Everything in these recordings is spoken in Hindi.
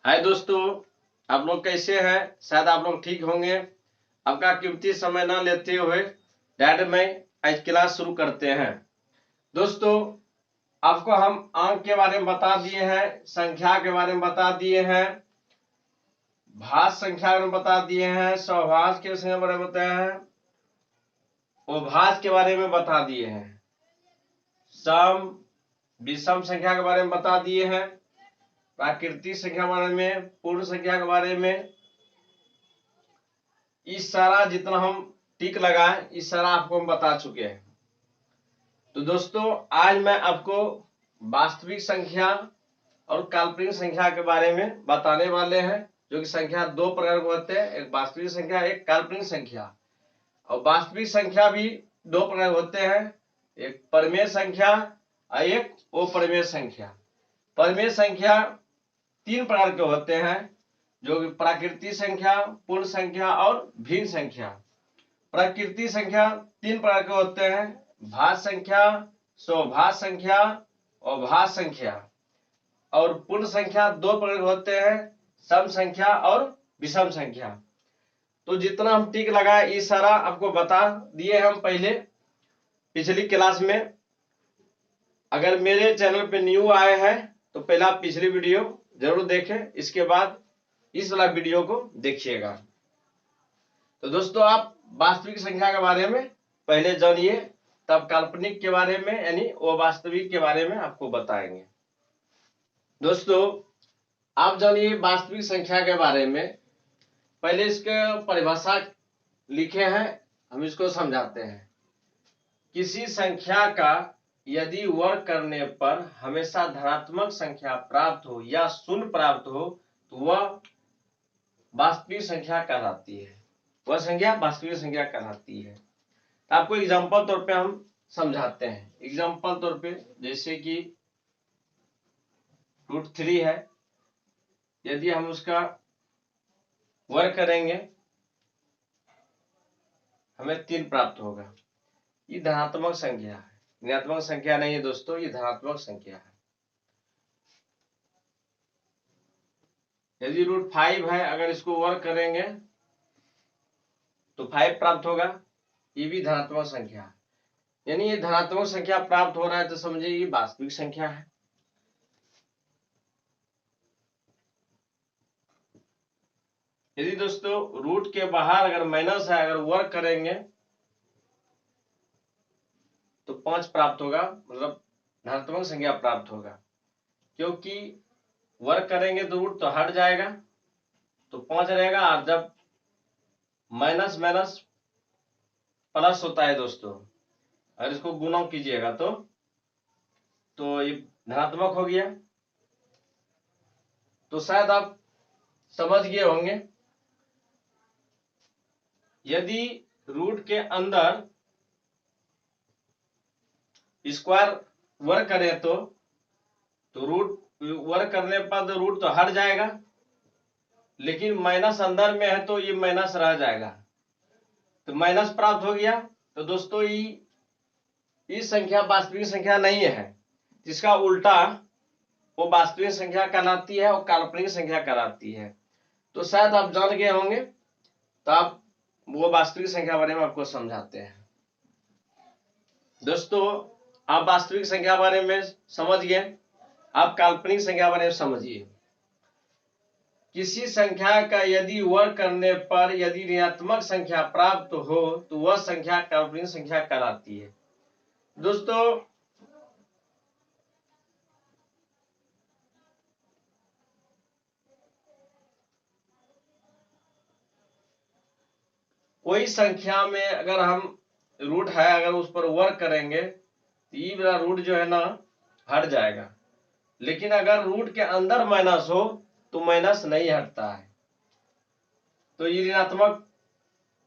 हाय दोस्तों, आप लोग कैसे हैं? शायद आप लोग ठीक होंगे। आपका कीमती समय न लेते हुए डायरेक्ट में आज क्लास शुरू करते हैं। दोस्तों, आपको हम अंक के बारे में बता दिए हैं, संख्या के बारे में बता दिए हैं, भाज्य संख्या के बारे में बता दिए हैं, सहभाज्य के संख्या के बारे में बताया है, अभाज्य के बारे में बता दिए हैं, सम विषम संख्या के बारे में बता दिए हैं, प्राकृतिक संख्या के बारे में, पूर्ण संख्या के बारे में। इस सारा जितना हम टिक लगाए इस सारा आपको हम बता चुके हैं। तो दोस्तों, आज मैं आपको वास्तविक संख्या और काल्पनिक संख्या के बारे में बताने वाले हैं, जो कि संख्या दो प्रकार के होते हैं, एक वास्तविक संख्या, एक काल्पनिक संख्या। और वास्तविक संख्या भी दो प्रकार होते हैं, एक परिमेय संख्या और एक अपरिमेय संख्या। परिमेय संख्या तीन प्रकार के होते हैं, जो कि प्राकृतिक संख्या, पूर्ण संख्या और भिन्न संख्या। प्राकृतिक संख्या तीन प्रकार के होते हैं, भाज्य संख्या, सहभाज्य संख्या और अभाज्य संख्या। और पूर्ण संख्या दो प्रकार के होते हैं, सम संख्या और विषम संख्या। तो जितना हम टिक लगाए ये सारा आपको बता दिए हम पहले पिछली क्लास में। अगर मेरे चैनल पे न्यू आए हैं तो पहला पिछली वीडियो जरूर देखें, इसके बाद इस वाला वीडियो को देखिएगा। तो दोस्तों, आप वास्तविक संख्या के बारे में पहले जानिए, तब काल्पनिक के बारे में यानी अवास्तविक के बारे में आपको बताएंगे। दोस्तों, आप जानिए वास्तविक संख्या के बारे में। पहले इसके परिभाषा लिखे हैं, हम इसको समझाते हैं। किसी संख्या का यदि वर्ग करने पर हमेशा धनात्मक संख्या प्राप्त हो या शून्य प्राप्त हो तो वह वास्तविक संख्या कहलाती है। वह संख्या वास्तविक संख्या कहलाती है। आपको एग्जांपल तौर पे हम समझाते हैं। एग्जांपल तौर पे जैसे कि √3 है, यदि हम उसका वर्ग करेंगे हमें 3 प्राप्त होगा। ये धनात्मक संख्या है, ऋणात्मक संख्या नहीं है दोस्तों, ये धनात्मक संख्या है। यदि √5 है, अगर इसको वर्ग करेंगे तो 5 प्राप्त होगा, ये भी धनात्मक संख्या है। यानी ये धनात्मक संख्या प्राप्त हो रहा है तो समझिए ये वास्तविक संख्या है। यदि दोस्तों रूट के बाहर अगर माइनस है, अगर वर्ग करेंगे तो 5 प्राप्त होगा, मतलब धनात्मक संख्या प्राप्त होगा। क्योंकि वर्ग करेंगे तो रूट तो हट जाएगा तो 5 रहेगा, और जब माइनस माइनस प्लस होता है दोस्तों, अगर इसको गुणा कीजिएगा तो ये धनात्मक हो गया। तो शायद आप समझ गए होंगे। यदि रूट के अंदर स्क्वायर वर्ग करें तो रूट वर्ग करने पर तो रूट तो हट जाएगा, लेकिन माइनस अंदर में है तो ये माइनस रह जाएगा, तो माइनस प्राप्त हो गया। तो दोस्तों ये संख्या वास्तविक संख्या नहीं है, जिसका उल्टा वो वास्तविक संख्या कहलाती है और काल्पनिक संख्या कहलाती है। तो शायद आप जान गए होंगे, तो आप वो वास्तविक संख्या बारे में आपको समझाते हैं। दोस्तों, आप वास्तविक संख्या बारे में समझ गए, आप काल्पनिक संख्या बारे में समझिए। किसी संख्या का यदि वर्ग करने पर यदि ऋणात्मक संख्या प्राप्त हो तो वह संख्या काल्पनिक संख्या कहलाती है। दोस्तों, कोई संख्या में अगर हम रूट है, अगर उस पर वर्ग करेंगे तो ये वाला रूट जो है ना हट जाएगा, लेकिन अगर रूट के अंदर माइनस हो तो माइनस नहीं हटता है, तो ये ऋणात्मक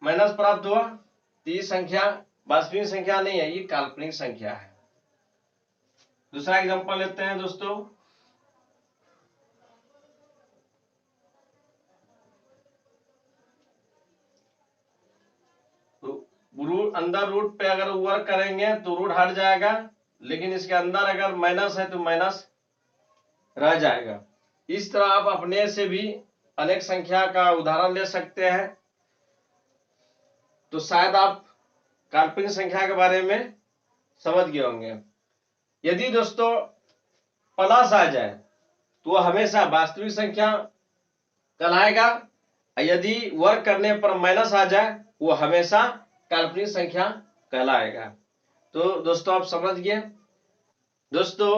माइनस प्राप्त हुआ, तो ये संख्या वास्तविक संख्या नहीं है, ये काल्पनिक संख्या है। दूसरा एग्जांपल लेते हैं दोस्तों। अंदर रूट पे अगर वर्क करेंगे तो रूट हट जाएगा, लेकिन इसके अंदर अगर माइनस है तो माइनस रह जाएगा। इस तरह आप अपने से भी अनेक संख्या का उदाहरण ले सकते हैं। तो शायद आप काल्पनिक संख्या के बारे में समझ गए होंगे। यदि दोस्तों प्लस आ जाए तो वह हमेशा वास्तविक संख्या कहलाएगा, यदि वर्ग करने पर माइनस आ जाए वो हमेशा काल्पनिक संख्या कहलाएगा। तो दोस्तों आप समझ गए। दोस्तों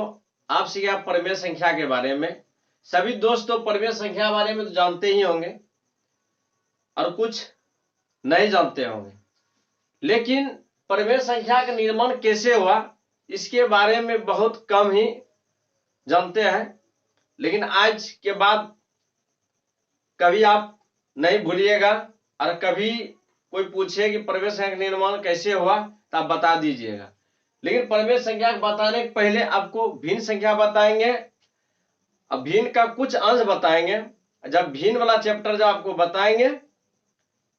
आप सीखे परिमेय संख्या के बारे में। सभी दोस्तों परिमेय संख्या के बारे में तो जानते ही होंगे और कुछ नहीं जानते होंगे, लेकिन परिमेय संख्या का निर्माण कैसे हुआ इसके बारे में बहुत कम ही जानते हैं। लेकिन आज के बाद कभी आप नहीं भूलिएगा, और कभी कोई पूछे कि परिमेय संख्या का निर्माण कैसे हुआ तो आप बता दीजिएगा। लेकिन परिमेय संख्या बताने के पहले आपको भिन्न संख्या बताएंगे, अब भिन्न का कुछ अंश बताएंगे। जब भिन्न वाला चैप्टर जब आपको बताएंगे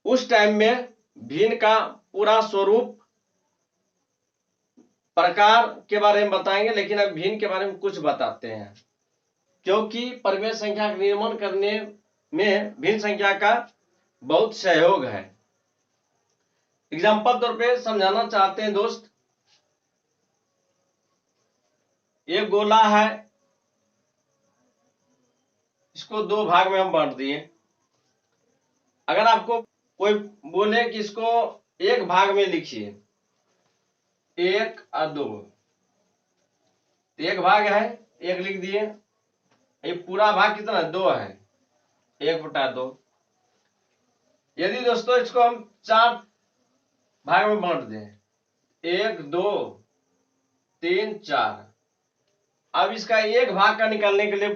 उस टाइम में भिन्न का पूरा स्वरूप प्रकार के बारे में बताएंगे, लेकिन अब भिन्न के बारे में कुछ बताते हैं, क्योंकि परिमेय संख्या का निर्माण करने में भिन्न संख्या का बहुत सहयोग है। एग्जाम्पल तौर पे समझाना चाहते हैं दोस्त, एक गोला है, इसको दो भाग में हम बांट दिए। अगर आपको कोई बोले कि इसको एक भाग में लिखिए, एक और दो, तो एक भाग है, एक लिख दिए। ये पूरा भाग कितना है? दो है, एक बटा दो। यदि दोस्तों इसको हम चार भाग में बांट दें, एक दो तीन चार, अब इसका एक भाग का निकालने के लिए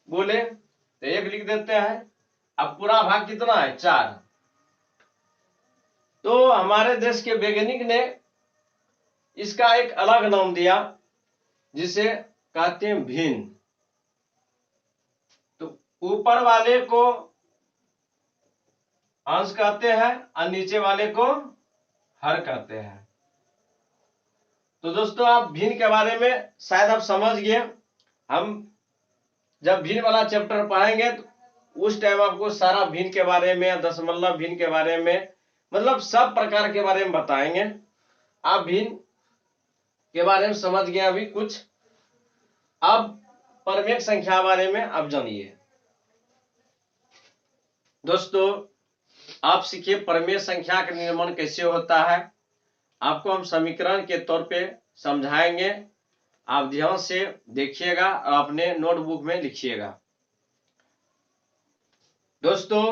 बोले तो एक लिख देते हैं। अब पूरा भाग कितना है? चार। तो हमारे देश के वैज्ञानिक ने इसका एक अलग नाम दिया जिसे कहते हैं भिन्न। तो ऊपर वाले को अंश कहते हैं और नीचे वाले को हर कहते हैं। तो दोस्तों आप भिन्न के बारे में शायद आप समझ गए। हम जब भिन्न वाला चैप्टर पढ़ेंगे तो उस टाइम आपको सारा भिन्न के बारे में, दशमलव भिन्न के बारे में, मतलब सब प्रकार के बारे में बताएंगे। आप भिन्न के बारे में समझ गए अभी कुछ। अब परिमेय संख्या बारे में आप जानिए। दोस्तों आप सीखिए परिमेय संख्या का निर्माण कैसे होता है। आपको हम समीकरण के तौर पे समझाएंगे, आप ध्यान से देखिएगा और अपने नोटबुक में लिखिएगा। दोस्तों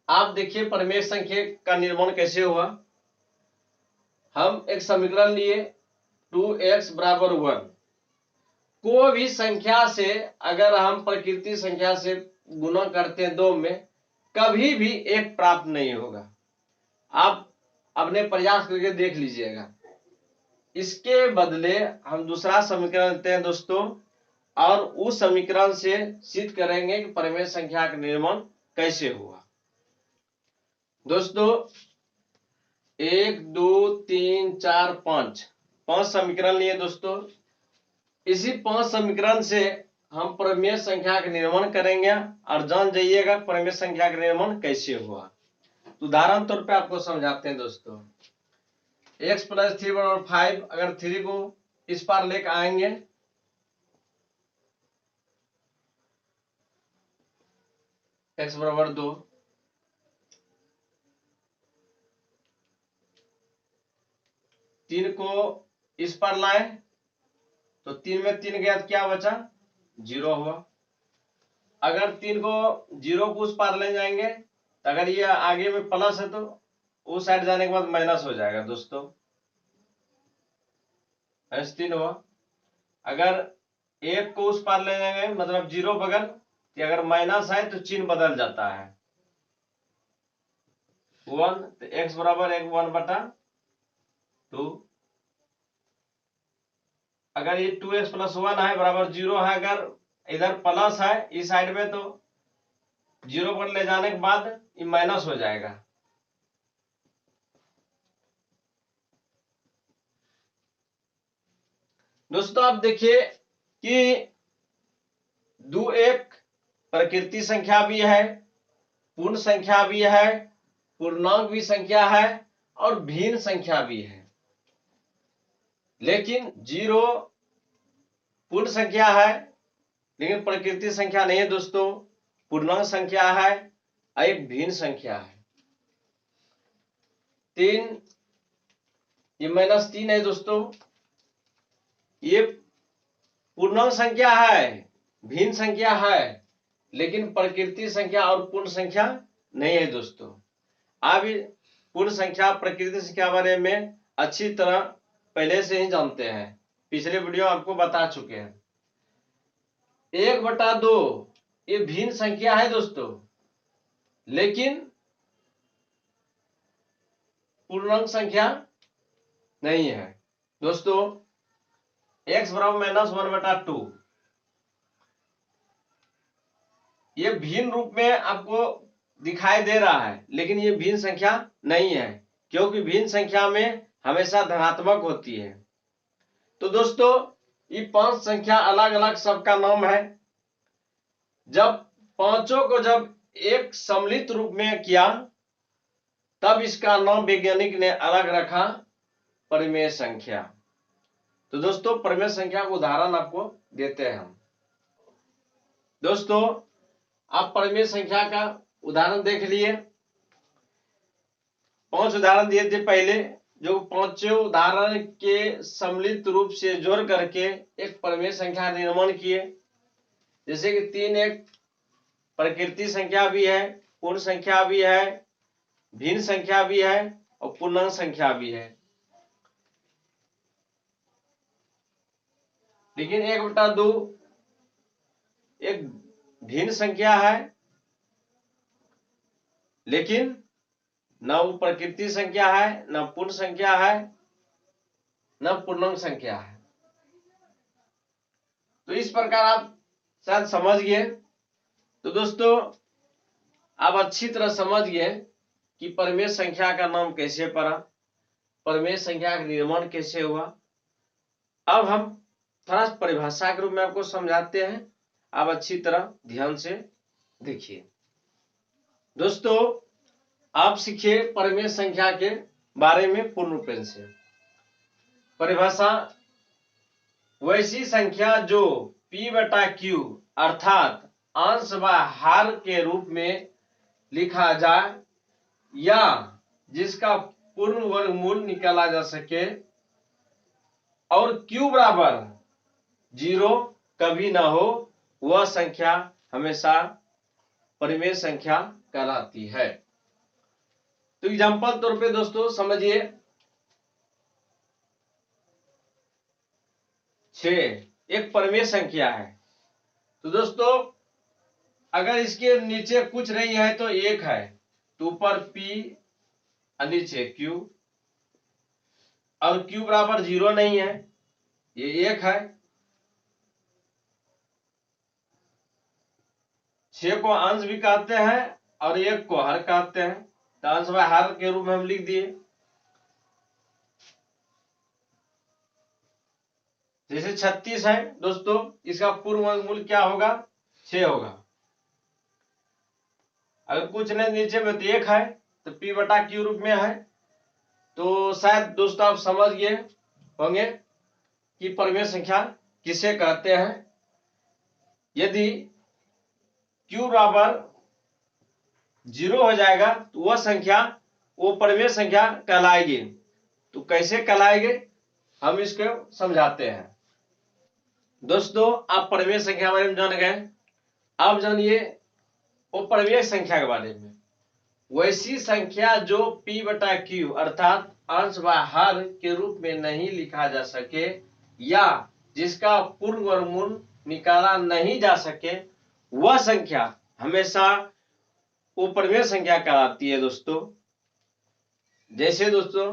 आप देखिए परिमेय संख्या का निर्माण कैसे हुआ। हम एक समीकरण लिए 2x बराबर 1। कोई भी संख्या से अगर हम प्रकृति संख्या से गुना करते हैं दो में, कभी भी एक प्राप्त नहीं होगा। आप अपने प्रयास करके देख लीजिएगा। इसके बदले हम दूसरा समीकरण लेते हैं दोस्तों, और उस समीकरण से सिद्ध करेंगे कि परिमेय संख्या का निर्माण कैसे हुआ। दोस्तों 1 2 3 4 5 पांच समीकरण लिए दोस्तों। इसी पांच समीकरण से हम परिमेय संख्या का निर्माण करेंगे और जान जाइएगा परिमेय संख्या का निर्माण कैसे हुआ। उदाहरण तौर पे आपको समझाते हैं दोस्तों। x प्लस 3 बराबर 5, अगर 3 को इस पार लेकर आएंगे x बराबर 2, तीन को इस पर लाए तो 3 में 3 गया तो क्या बचा? 0 हुआ। अगर 3 को 0 को उस पार ले जाएंगे तो अगर ये आगे में प्लस है तो उस साइड जाने के बाद माइनस हो जाएगा दोस्तों, -3 हुआ। अगर 1 को उस पार ले जाएंगे मतलब 0 बगल, कि अगर माइनस है तो चिन्ह बदल जाता है 1, तो x बराबर 1 बटा 2। अगर ये 2x प्लस 1 है बराबर 0 है, अगर इधर प्लस है इस साइड में तो 0 पर ले जाने के बाद ये माइनस हो जाएगा। दोस्तों आप देखिए कि प्रकृति संख्या भी है, पूर्ण संख्या भी है, पूर्णांक भी संख्या है और भिन्न संख्या भी है। लेकिन 0 पूर्ण संख्या है लेकिन प्रकृति संख्या नहीं है दोस्तों, पूर्णांक संख्या है, एक भिन्न संख्या है। 3 ये -3 है दोस्तों, ये पूर्णांक संख्या है, भिन्न संख्या है, लेकिन प्रकृति संख्या और पूर्ण संख्या नहीं है दोस्तों। आप पूर्ण संख्या प्रकृति संख्या बारे में अच्छी तरह पहले से ही जानते हैं, पिछले वीडियो आपको बता चुके हैं। 1/2 ये भिन्न संख्या है दोस्तों, लेकिन पूर्णांक संख्या नहीं है दोस्तों। x बराबर -1/2 ये भिन्न रूप में आपको दिखाई दे रहा है, लेकिन ये भिन्न संख्या नहीं है, क्योंकि भिन्न संख्या में हमेशा धनात्मक होती है। तो दोस्तों ये 5 संख्या अलग अलग सबका नाम है। जब पांचों को जब एक सम्मिलित रूप में किया तब इसका नाम वैज्ञानिक ने अलग रखा, परिमेय संख्या। तो दोस्तों परिमेय संख्या का उदाहरण आपको देते हैं हम। दोस्तों आप परिमेय संख्या का उदाहरण देख लिए, 5 उदाहरण दिए थे पहले, जो पांचों उदाहरण के सम्मिलित रूप से जोड़ करके एक परिमेय संख्या निर्माण किए। जैसे कि 3 एक प्रकृति संख्या भी है, पूर्ण संख्या भी है, भिन्न संख्या भी है और पूर्णांक संख्या भी है। लेकिन 1/2 एक भिन्न संख्या है, लेकिन न वो प्रकृति संख्या है, न पूर्ण संख्या है, न पूर्णांक संख्या है। तो इस प्रकार आप शायद समझ गए। तो दोस्तों आप अच्छी तरह समझ गए कि परिमेय संख्या का नाम कैसे पड़ा, परिमेय संख्या का निर्माण कैसे हुआ। अब हम थोड़ा परिभाषा के रूप में आपको समझाते हैं, आप अच्छी तरह ध्यान से देखिए। दोस्तों आप सीखिए परिमेय संख्या के बारे में पूर्ण रूप से। परिभाषा, वैसी संख्या जो p/q अर्थात अंश व हर के रूप में लिखा जाए या जिसका पूर्ण वर्गमूल निकाला जा सके और q बराबर 0 कभी ना हो, वह संख्या हमेशा परिमेय संख्या कहलाती है। तो एग्जांपल तौर पे दोस्तों समझिए, 6 एक परिमेय संख्या है। तो दोस्तों अगर इसके नीचे कुछ नहीं है तो 1 है, तो ऊपर p और नीचे q, और q बराबर 0 नहीं है, ये 1 है। 6 को अंश भी कहते हैं और 1 को हर कहते हैं, तो अंश व हर के रूप में हम लिख दिए। जैसे 36 है दोस्तों, इसका पूर्ण वर्गमूल क्या होगा, 6 होगा। अगर कुछ नहीं नीचे में तो 1 है, तो p/q रूप में है। तो शायद दोस्तों आप समझ गए होंगे कि परिमेय संख्या किसे कहते हैं। यदि q बराबर 0 हो जाएगा तो वह संख्या वो परिमेय संख्या कहलाएगी। तो कैसे कहलाएगी हम इसको समझाते हैं। दोस्तों आप परिमेय संख्या के बारे में जान गए, अब जानिए वो परिमेय संख्या के बारे में। वैसी संख्या जो p/q अर्थात अंश व हर के रूप में नहीं लिखा जा सके या जिसका पूर्ण वर्गमूल निकाला नहीं जा सके, वह संख्या हमेशा वो परिमेय संख्या कहलाती है दोस्तों। जैसे दोस्तों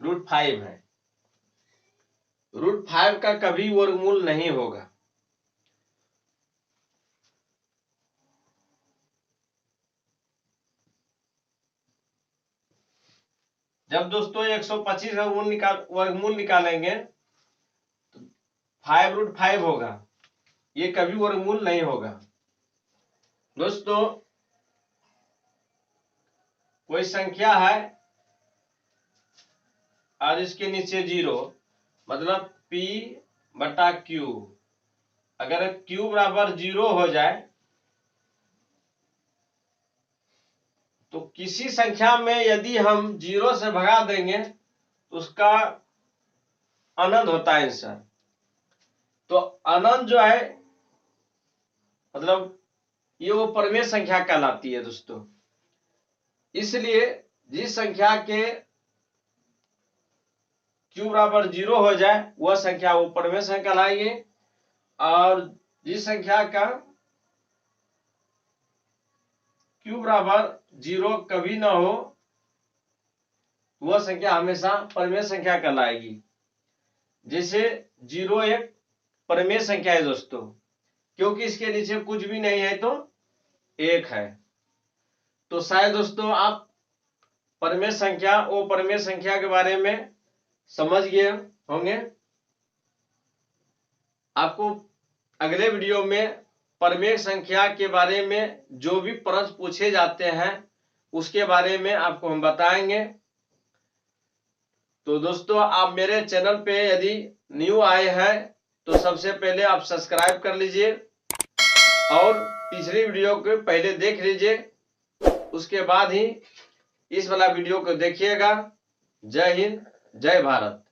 √5 है, √5 का कभी वर्गमूल नहीं होगा। जब दोस्तों 125 का वर्गमूल निकालेंगे 5√5 होगा, ये कभी वर्गमूल नहीं होगा। दोस्तों कोई संख्या है और इसके नीचे 0, मतलब P/Q। अगर Q बराबर 0 हो जाए तो किसी संख्या में यदि हम 0 से भगा देंगे तो उसका अनंत होता है आंसर। तो अनंत जो है मतलब ये वो परमेय संख्या कहलाती है दोस्तों। इसलिए जिस संख्या के Q बराबर 0 हो जाए वह संख्या वो परमेय संख्या कहलाएगी, और जिस संख्या का Q बराबर 0 कभी ना हो वह संख्या हमेशा परमेय संख्या कहलाएगी। जैसे 0 एक परमेय संख्या है दोस्तों, क्योंकि इसके नीचे कुछ भी नहीं है तो 1 है। तो शायद दोस्तों आप परमेय संख्या और परमेय संख्या के बारे में समझ गए होंगे। आपको अगले वीडियो में परमेय संख्या के बारे में जो भी प्रश्न पूछे जाते हैं उसके बारे में आपको हम बताएंगे। तो दोस्तों आप मेरे चैनल पे यदि न्यू आए हैं तो सबसे पहले आप सब्सक्राइब कर लीजिए और पिछली वीडियो को पहले देख लीजिए, उसके बाद ही इस वाला वीडियो को देखिएगा। जय हिंद, जय भारत।